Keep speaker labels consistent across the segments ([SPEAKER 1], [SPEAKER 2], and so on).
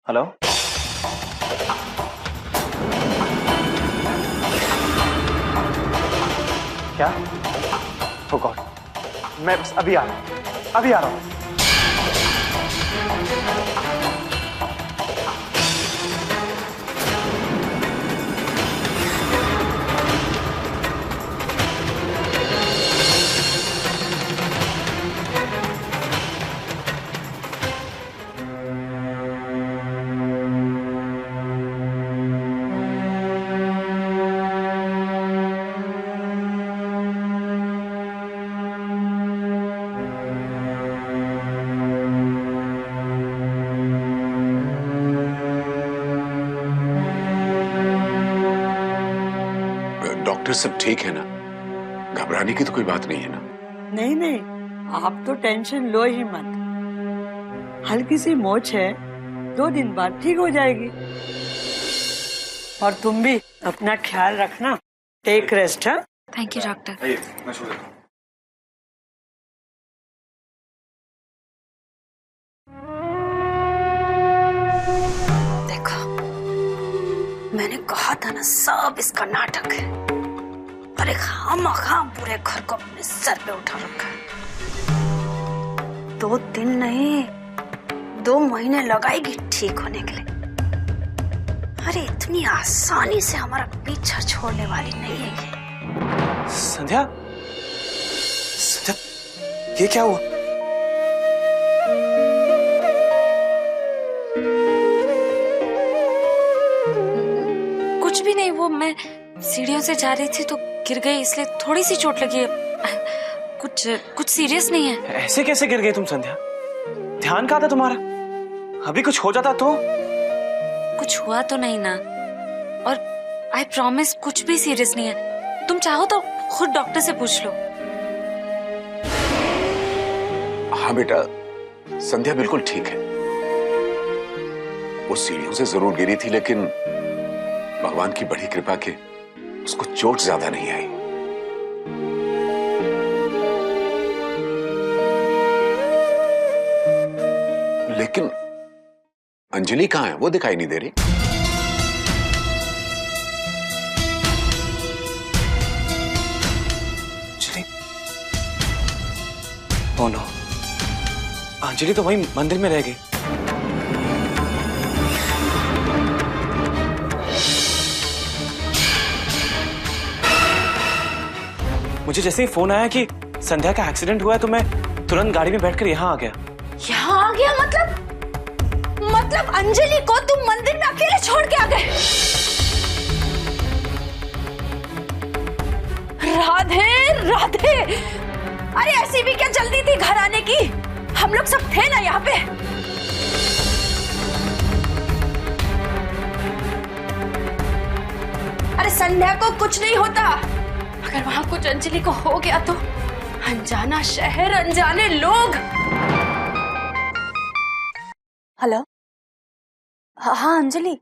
[SPEAKER 1] Hello, क्या? Oh God, मैं बस अभी आ रहा हूँ, अभी आ रहा हूँ।
[SPEAKER 2] डॉक्टर सब ठीक है ना? घबराने की तो कोई बात नहीं है ना?
[SPEAKER 3] नहीं नहीं, आप तो टेंशन लो ही मत। हल्की सी मोच है, 2 दिन बाद ठीक हो जाएगी। और तुम भी अपना ख्याल रखना। Take rest. हाँ,
[SPEAKER 4] थैंक यू डॉक्टर।
[SPEAKER 1] मैं छोड़ देता हूँ।
[SPEAKER 4] देखो, मैंने कहा था ना, सब इसका नाटक है। अरे खामखा पूरे घर को अपने सर पे उठा रखा है। 2 दिन नहीं, 2 महीने लगाएगी ठीक होने के लिए। अरे इतनी आसानी से हमारा पीछा छोड़ने वाली नहीं है ये।
[SPEAKER 1] संध्या, संध्या, ये क्या हुआ?
[SPEAKER 4] कुछ भी नहीं, वो मैं सीढ़ियों से जा रही थी तो गिर गई, इसलिए थोड़ी सी चोट लगी है। कुछ सीरियस नहीं है।
[SPEAKER 1] ऐसे कैसे गिर गई तुम संध्या? ध्यान कहाँ था तुम्हारा? अभी कुछ हो जाता तो?
[SPEAKER 4] कुछ हुआ तो नहीं ना, और आई प्रॉमिस कुछ भी सीरियस नहीं है। तुम चाहो तो खुद डॉक्टर से पूछ लो।
[SPEAKER 2] हाँ बेटा, संध्या बिल्कुल ठीक है। वो सीढ़ियों से जरूर गिरी थी, लेकिन भगवान की बड़ी कृपा के उसको चोट ज्यादा नहीं आई। लेकिन अंजलि कहाँ है? वो दिखाई नहीं दे रही।
[SPEAKER 1] अंजलि? ओह नो, अंजलि तो वहीं मंदिर में रह गई। मुझे जैसे ही फोन आया कि संध्या का एक्सीडेंट हुआ है तो मैं तुरंत गाड़ी में बैठकर यहाँ आ गया।
[SPEAKER 4] यहाँ आ गया मतलब अंजलि को तुम मंदिर में अकेले छोड़ के आ गए? राधे राधे, अरे ऐसी भी क्या जल्दी थी घर आने की? हम लोग सब थे ना यहाँ पे। अरे संध्या को कुछ नहीं होता, अगर वहां कुछ अंजलि को हो गया तो अनजाना शहर, अनजाने लोग। हेलो, हाँ अंजलि।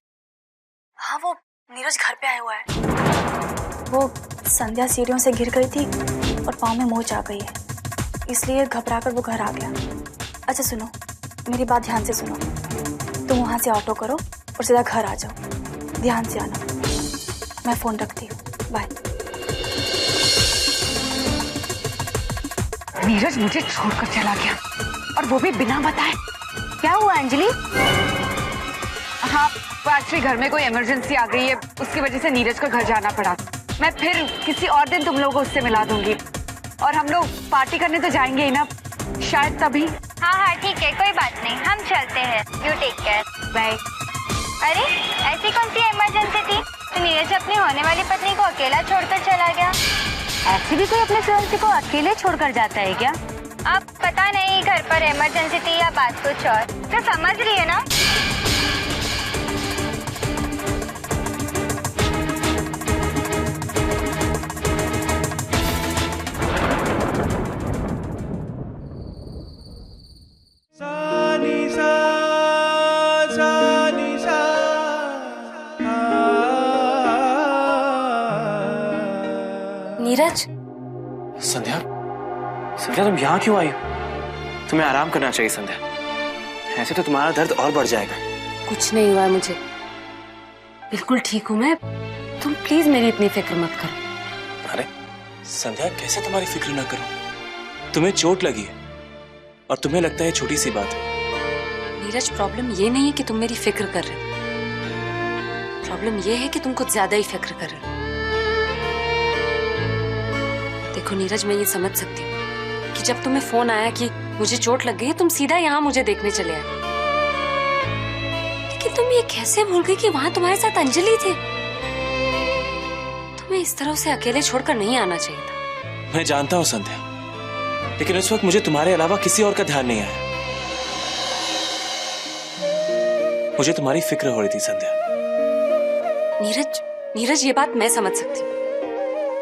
[SPEAKER 4] हाँ, वो नीरज घर पे आया हुआ है। वो संध्या सीढ़ियों से गिर गई थी और पाँव में मोच आ गई है, इसलिए घबराकर वो घर आ गया। अच्छा सुनो, मेरी बात ध्यान से सुनो। तुम वहां से ऑटो करो और सीधा घर आ जाओ। ध्यान से आना। मैं फोन रखती हूँ, बाय।
[SPEAKER 5] नीरज मुझे छोड़कर चला गया, और वो भी बिना बताए। क्या हुआ अंजलि? हाँ, एक्चुअली घर में कोई इमरजेंसी आ गई है, उसकी वजह से नीरज को घर जाना पड़ा। मैं फिर किसी और दिन तुम लोगों को उससे मिला दूंगी, और हम लोग पार्टी करने तो जाएंगे ही ना, शायद तभी।
[SPEAKER 6] हाँ ठीक है, कोई बात नहीं, हम चलते हैं। You take care,
[SPEAKER 5] bye.
[SPEAKER 6] अरे ऐसी कौन सी इमरजेंसी थी? तो नीरज अपनी होने वाली पत्नी को अकेला छोड़कर चला गया।
[SPEAKER 5] ऐसे भी कोई अपने फियांसे को अकेले छोड़कर जाता है क्या?
[SPEAKER 6] अब पता नहीं घर पर इमरजेंसी थी या बात कुछ और, तो समझ रही है ना?
[SPEAKER 4] नीरज,
[SPEAKER 1] संध्या, संध्या तुम यहाँ क्यों आई? तुम्हें आराम करना चाहिए संध्या, ऐसे तो तुम्हारा दर्द और बढ़ जाएगा।
[SPEAKER 7] कुछ नहीं हुआ है मुझे, बिल्कुल ठीक हूँ मैं। तुम प्लीज मेरी इतनी फिक्र मत करो।
[SPEAKER 1] अरे संध्या, कैसे तुम्हारी फिक्र ना करूं? तुम्हें चोट लगी है और तुम्हें लगता है छोटी सी बात है।
[SPEAKER 7] नीरज, प्रॉब्लम ये नहीं है कि तुम मेरी फिक्र कर रहे हो, प्रॉब्लम ये है कि तुम कुछ ज्यादा ही फिक्र कर रहे हो। देखो नीरज, मैं ये समझ सकती हूँ कि जब तुम्हें फोन आया कि मुझे चोट लग गई है, तुम सीधा यहाँ मुझे देखने चले आए। लेकिन तुम ये कैसे भूल गई कि वहां तुम्हारे साथ अंजलि थी? तुम्हें इस तरह से अकेले छोड़कर नहीं आना चाहिए था।
[SPEAKER 1] मैं जानता हूँ संध्या, लेकिन उस वक्त मुझे तुम्हारे अलावा किसी और का ध्यान नहीं आया। मुझे तुम्हारी फिक्र हो रही थी संध्या।
[SPEAKER 7] नीरज, ये बात मैं समझ सकती हूँ,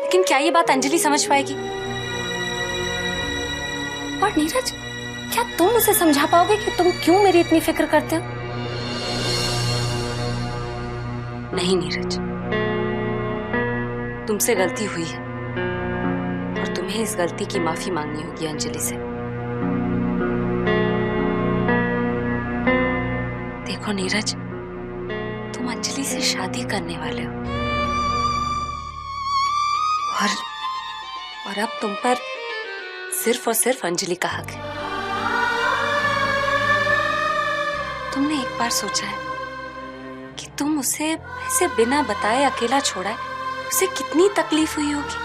[SPEAKER 7] लेकिन क्या ये बात अंजलि समझ पाएगी? और नीरज, क्या तुम उसे समझा पाओगे कि तुम क्यों मेरी इतनी फिक्र करते हो? नहीं नीरज, तुमसे गलती हुई है और तुम्हें इस गलती की माफी मांगनी होगी अंजलि से। देखो नीरज, तुम अंजलि से शादी करने वाले हो और अब तुम पर सिर्फ और सिर्फ अंजलि का हक है। तुमने एक बार सोचा है कि तुम उसे ऐसे बिना बताए अकेला छोड़ा है, उसे कितनी तकलीफ हुई होगी?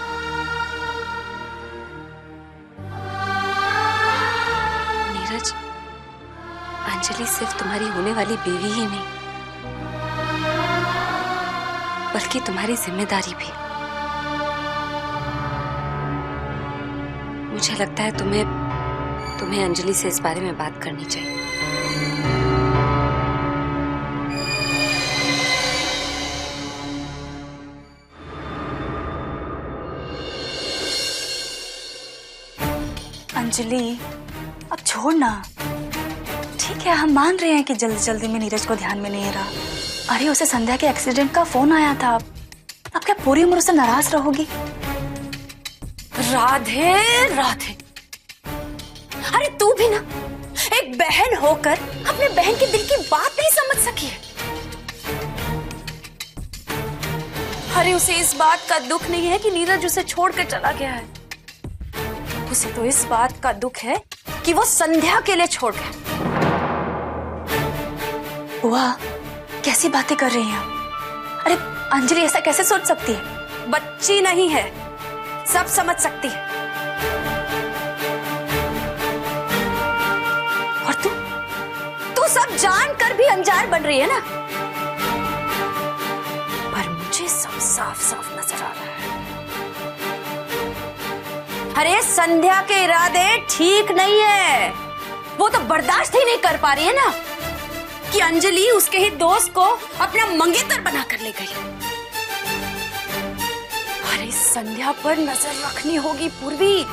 [SPEAKER 7] नीरज, अंजलि सिर्फ तुम्हारी होने वाली बीवी ही नहीं, बल्कि तुम्हारी जिम्मेदारी भी। मुझे लगता है तुम्हें अंजलि से इस बारे में बात करनी चाहिए।
[SPEAKER 4] अंजलि, अब छोड़ ना। ठीक है, हम मान रहे हैं कि जल्दी जल्दी में नीरज को ध्यान में नहीं रहा। अरे उसे संध्या के एक्सीडेंट का फोन आया था। अब क्या पूरी उम्र उससे नाराज रहोगी?
[SPEAKER 7] राधे राधे, अरे तू भी ना एक बहन होकर अपने बहन के दिल की बात नहीं समझ सकी है। अरे उसे इस बात का दुख नहीं है कि नीरज उसे छोड़कर चला गया है, उसे तो इस बात का दुख है कि वो संध्या के लिए छोड़ गया।
[SPEAKER 4] बुआ, कैसी बातें कर रही हैं? अरे अंजलि ऐसा कैसे सोच सकती है?
[SPEAKER 7] बच्ची नहीं है, सब समझ सकती है। और तू सब जानकर भी अनजान बन रही है ना? पर मुझे सब साफ साफ नजर आ रहा है। अरे संध्या के इरादे ठीक नहीं है। वो तो बर्दाश्त ही नहीं कर पा रही है ना कि अंजलि उसके ही दोस्त को अपना मंगेतर बना कर ले गई। अरे संध्या पर नजर रखनी होगी पूर्वी,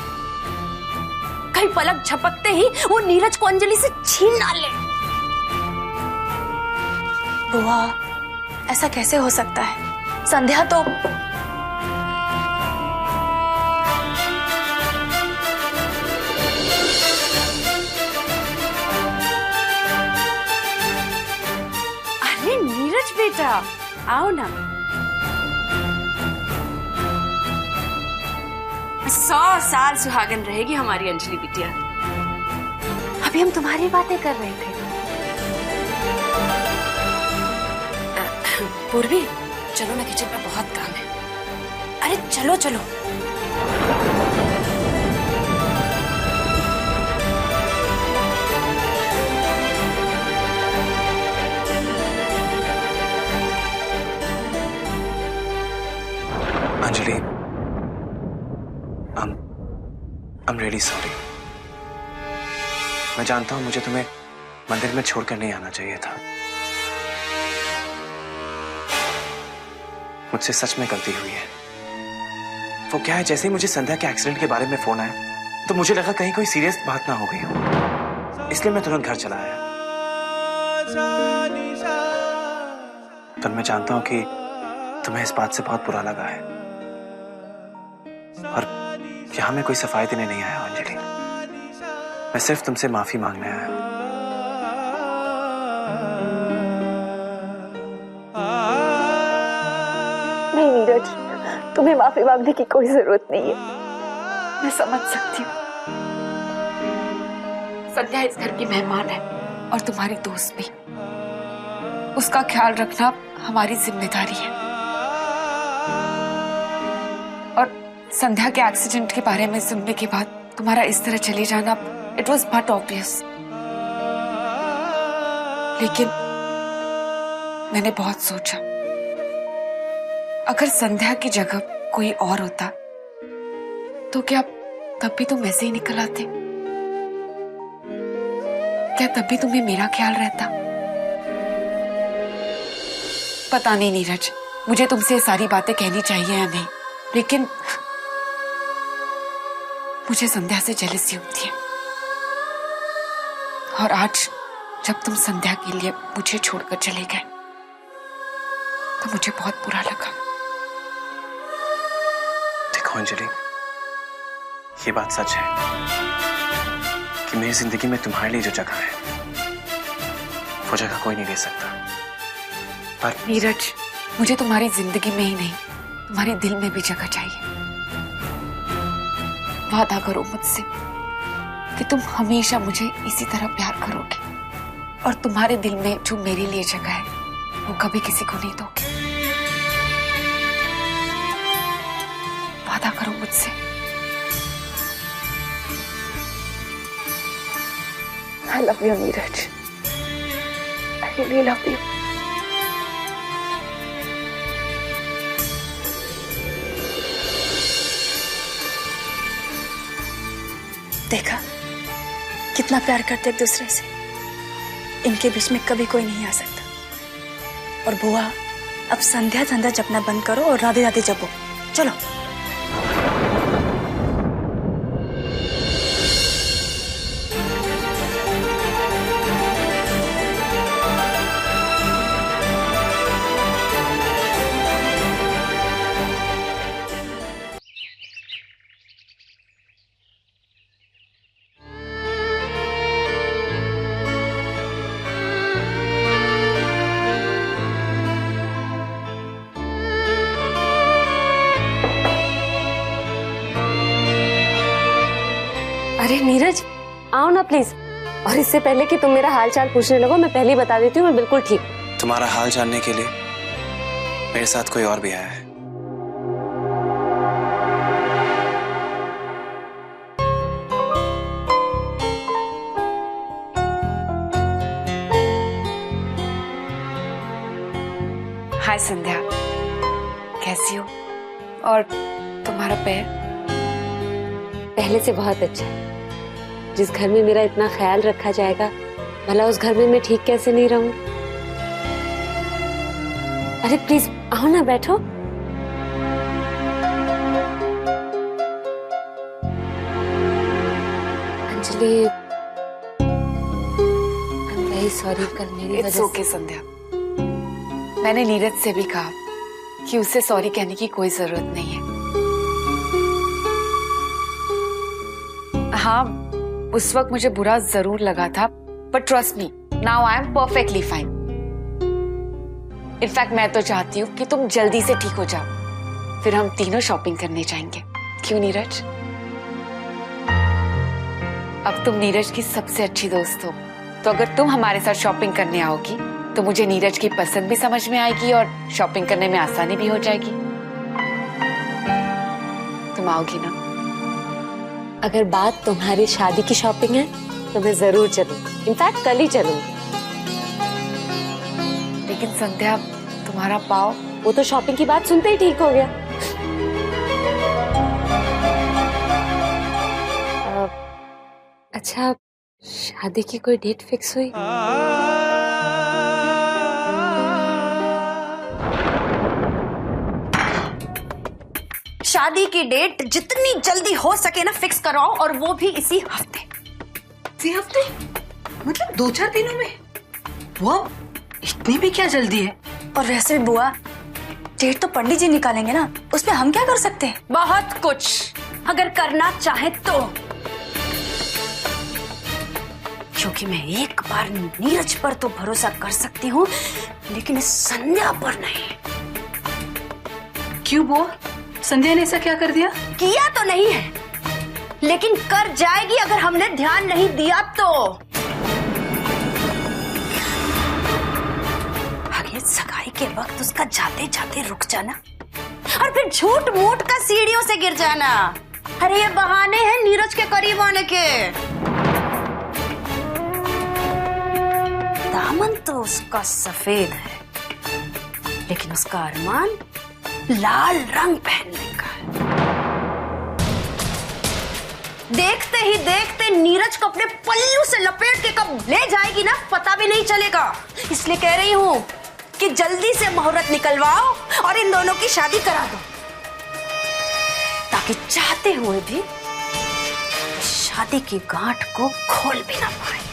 [SPEAKER 7] कहीं पलक झपकते ही वो नीरज को अंजलि से छीन ना ले।
[SPEAKER 4] बुआ, ऐसा कैसे हो सकता है? संध्या तो
[SPEAKER 7] नीरज बेटा, आओ ना। 100 साल सुहागन रहेगी हमारी अंजलि बिटिया। अभी हम तुम्हारी बातें कर रहे थे। पूर्वी, चलो ना, किचन में बहुत काम है। अरे चलो चलो।
[SPEAKER 1] Anjali, I'm really sorry। मैं जानता हूं मुझे तुम्हें मंदिर में छोड़कर नहीं आना चाहिए था। मुझसे सच में गलती हुई है। वो क्या है, जैसे ही मुझे संध्या के एक्सीडेंट के बारे में फोन आया तो मुझे लगा कहीं कोई सीरियस बात ना हो गई हो, इसलिए मैं तुरंत घर चला आया। पर मैं जानता हूं कि तुम्हें इस बात से बहुत बुरा लगा है और यहां मैं कोई सफाई देने नहीं आया हूं अंजलि। मैं सिर्फ तुमसे माफी मांगने आया हूं।
[SPEAKER 5] तुम्हें माफी मांगने की कोई जरूरत नहीं है, मैं समझ सकती हूँ। संध्या इस घर की मेहमान है और तुम्हारी दोस्त भी। उसका ख्याल रखना हमारी जिम्मेदारी है। और संध्या के एक्सीडेंट के बारे में सुनने के बाद तुम्हारा इस तरह चले जाना, इट वॉज बट ऑब्वियस। लेकिन मैंने बहुत सोचा, अगर संध्या की जगह कोई और होता तो क्या तब भी तुम ऐसे ही निकल आते? क्या तब भी तुम्हें मेरा ख्याल रहता? पता नहीं नीरज, मुझे तुमसे ये सारी बातें कहनी चाहिए या नहीं, लेकिन मुझे संध्या से जेलसी होती है। और आज जब तुम संध्या के लिए मुझे छोड़कर चले गए तो मुझे बहुत बुरा लगा।
[SPEAKER 1] देखो अंजलि, ये बात सच है कि मेरी जिंदगी में तुम्हारे लिए जो जगह है वो जगह कोई नहीं ले सकता। पर
[SPEAKER 5] नीरज, मुझे तुम्हारी जिंदगी में ही नहीं, तुम्हारे दिल में भी जगह चाहिए। वादा करो मुझसे कि तुम हमेशा मुझे इसी तरह प्यार करोगे और तुम्हारे दिल में जो मेरे लिए जगह है वो कभी किसी को नहीं दोगे। वादा करो मुझसे। I love you, Neeraj. I really love you.
[SPEAKER 4] देखा कितना प्यार करते एक दूसरे से। इनके बीच में कभी कोई नहीं आ सकता। और बुआ, अब संध्या धंधा जपना बंद करो और राधे राधे जपो। चलो।
[SPEAKER 8] अरे नीरज, आओ ना प्लीज। और इससे पहले कि तुम मेरा हाल चाल पूछने लगो, मैं पहले ही बता देती हूँ, मैं बिल्कुल ठीक हूँ।
[SPEAKER 1] तुम्हारा हाल जानने के लिए मेरे साथ कोई और भी आया है।
[SPEAKER 5] हाय संध्या, कैसी हो? और तुम्हारा पैर?
[SPEAKER 8] पहले से बहुत अच्छा है। जिस घर में मेरा इतना ख्याल रखा जाएगा, भला उस घर में मैं ठीक कैसे नहीं रहूं? अरे प्लीज आओ ना, बैठो। Anjali, I am very sorry, कल मेरी वजह से।
[SPEAKER 5] ओके संध्या, मैंने नीरज से भी कहा कि उसे सॉरी कहने की कोई जरूरत नहीं है। हाँ, उस वक्त मुझे बुरा जरूर लगा था, but trust me, now I am perfectly fine. In fact मैं तो चाहती हूँ कि तुम जल्दी से ठीक हो जाओ, फिर हम तीनों शॉपिंग करने जाएंगे। क्यों नीरज? अब तुम नीरज की सबसे अच्छी दोस्त हो, तो अगर तुम हमारे साथ शॉपिंग करने आओगी तो मुझे नीरज की पसंद भी समझ में आएगी और शॉपिंग करने में आसानी भी हो जाएगी। तुम आओगी ना?
[SPEAKER 8] अगर बात तुम्हारी शादी की शॉपिंग है तो मैं जरूर चलूंगी, इनफैक्ट कल ही चलूंगी।
[SPEAKER 5] लेकिन संध्या, तुम्हारा पाव?
[SPEAKER 8] वो तो शॉपिंग की बात सुनते ही ठीक हो गया। अच्छा, शादी की कोई डेट फिक्स हुई?
[SPEAKER 7] शादी की डेट जितनी जल्दी हो सके ना फिक्स कराओ, और वो भी इसी हफ्ते।
[SPEAKER 3] इसी हफ्ते? मतलब 2-4 दिनों में? वो इतनी भी क्या जल्दी है?
[SPEAKER 4] और वैसे भी बुआ, डेट तो पंडित जी निकालेंगे ना, उसमें हम क्या कर सकते हैं?
[SPEAKER 7] बहुत कुछ, अगर करना चाहे तो। क्योंकि मैं एक बार नीरज पर तो भरोसा कर सकती हूँ, लेकिन इस संध्या पर नहीं।
[SPEAKER 3] क्यों बुआ?
[SPEAKER 9] संध्या ने ऐसा क्या कर दिया?
[SPEAKER 7] किया तो नहीं है, लेकिन कर जाएगी अगर हमने ध्यान नहीं दिया तो। आगे सगाई के वक्त उसका जाते जाते रुक जाना और फिर झूठ मूठ का सीढ़ियों से गिर जाना। अरे ये बहाने हैं नीरज के करीब आने के। दामन तो उसका सफेद है, लेकिन उसका अरमान लाल रंग पहनने का है। देखते ही देखते नीरज को अपने पल्लू से लपेट के कब ले जाएगी ना, पता भी नहीं चलेगा। इसलिए कह रही हूं कि जल्दी से मुहूर्त निकलवाओ और इन दोनों की शादी करा दो, ताकि चाहते हुए भी शादी की गांठ को खोल भी ना पाए।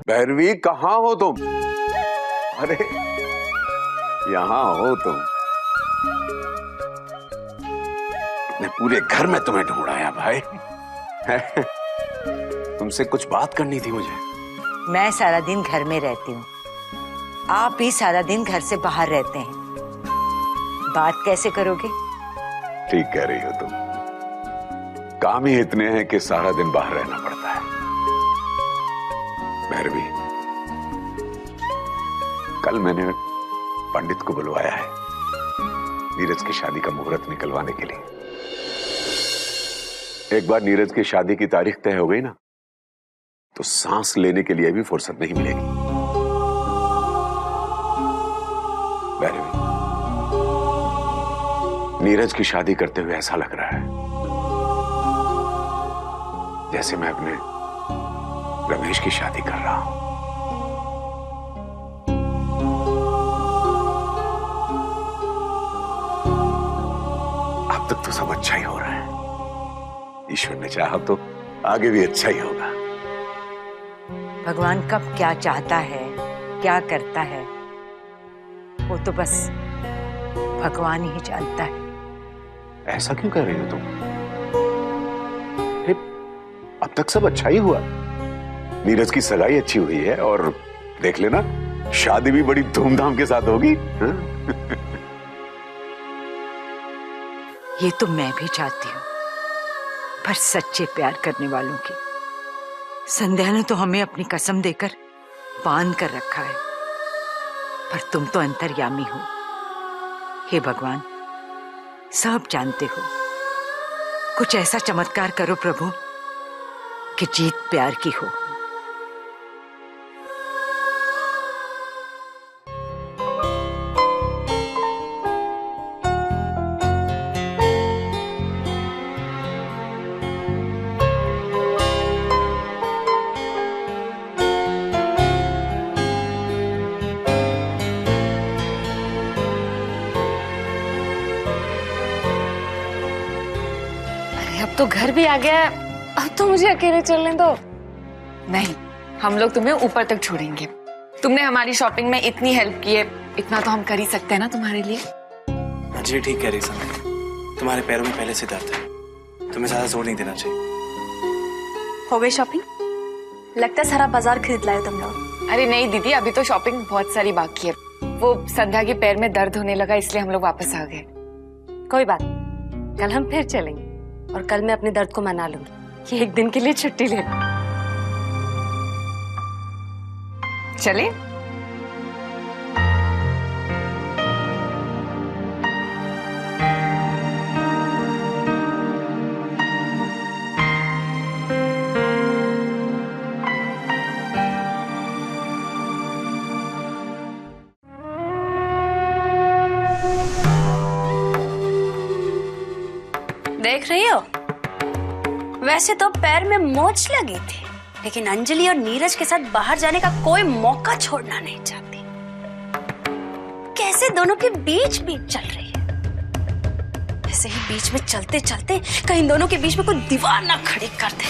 [SPEAKER 2] भैरवी, कहाँ हो तुम? अरे यहाँ हो तुम। मैं पूरे घर में तुम्हें ढूंढाया भाई। तुमसे कुछ बात करनी थी मुझे।
[SPEAKER 10] मैं सारा दिन घर में रहती हूँ, आप भी सारा दिन घर से बाहर रहते हैं, बात कैसे करोगे?
[SPEAKER 2] ठीक कह रही हो तुम, काम ही इतने हैं कि सारा दिन बाहर रहना पड़ता है। भैरवी, कल मैंने पंडित को बुलवाया है नीरज की शादी का मुहूर्त निकलवाने के लिए। एक बार नीरज की शादी की तारीख तय हो गई ना, तो सांस लेने के लिए भी फुर्सत नहीं मिलेगी। भैरवी, नीरज की शादी करते हुए ऐसा लग रहा है जैसे मैं अपने रमेश की शादी कर रहा हूं। अब तक तो सब अच्छा ही हो रहा है, ईश्वर ने चाहा तो आगे भी अच्छा ही होगा।
[SPEAKER 10] भगवान कब क्या चाहता है, क्या करता है, वो तो बस भगवान ही जानता है।
[SPEAKER 2] ऐसा क्यों कह रही हो तुम? अब तक सब अच्छा ही हुआ। नीरज की सगाई अच्छी हुई है और देख लेना, शादी भी बड़ी धूमधाम के साथ होगी।
[SPEAKER 10] ये तो मैं भी चाहती हूँ, पर सच्चे प्यार करने वालों की। संध्या ने तो हमें अपनी कसम देकर बांध कर रखा है, पर तुम तो अंतर्यामी हो। हे भगवान, सब जानते हो, कुछ ऐसा चमत्कार करो प्रभु कि जीत प्यार की हो।
[SPEAKER 5] अब तो घर भी आ गया है, अब तो मुझे अकेले चलने दो। नहीं, हम लोग तुम्हें ऊपर तक छोड़ेंगे। तुमने हमारी शॉपिंग में इतनी हेल्प की है, इतना तो हम कर ही सकते हैं ना तुम्हारे लिए।
[SPEAKER 1] जी ठीक कह रही संध्या, तुम्हारे पैरों में पहले से दर्द है, तुम्हें ज्यादा जोर नहीं देना चाहिए।
[SPEAKER 4] हो गई शॉपिंग? लगता है सारा बाजार खरीद लाए तुम लोग।
[SPEAKER 5] अरे नहीं दीदी, अभी तो शॉपिंग बहुत सारी बाकी है। वो संध्या के पैर में दर्द होने लगा, इसलिए हम लोग वापस आ गए।
[SPEAKER 8] कोई बात, कल हम फिर चलेंगे और कल मैं अपने दर्द को मना लूंगी कि एक दिन के लिए छुट्टी ले लूं।
[SPEAKER 5] चले?
[SPEAKER 7] देख रही हो, वैसे तो पैर में मोच लगी थी, लेकिन अंजलि और नीरज के साथ बाहर जाने का कोई मौका छोड़ना नहीं चाहती। कैसे दोनों के बीच बीच चल रही है। ऐसे ही बीच में चलते चलते कहीं दोनों के बीच में कोई दीवार ना खड़ी कर दे।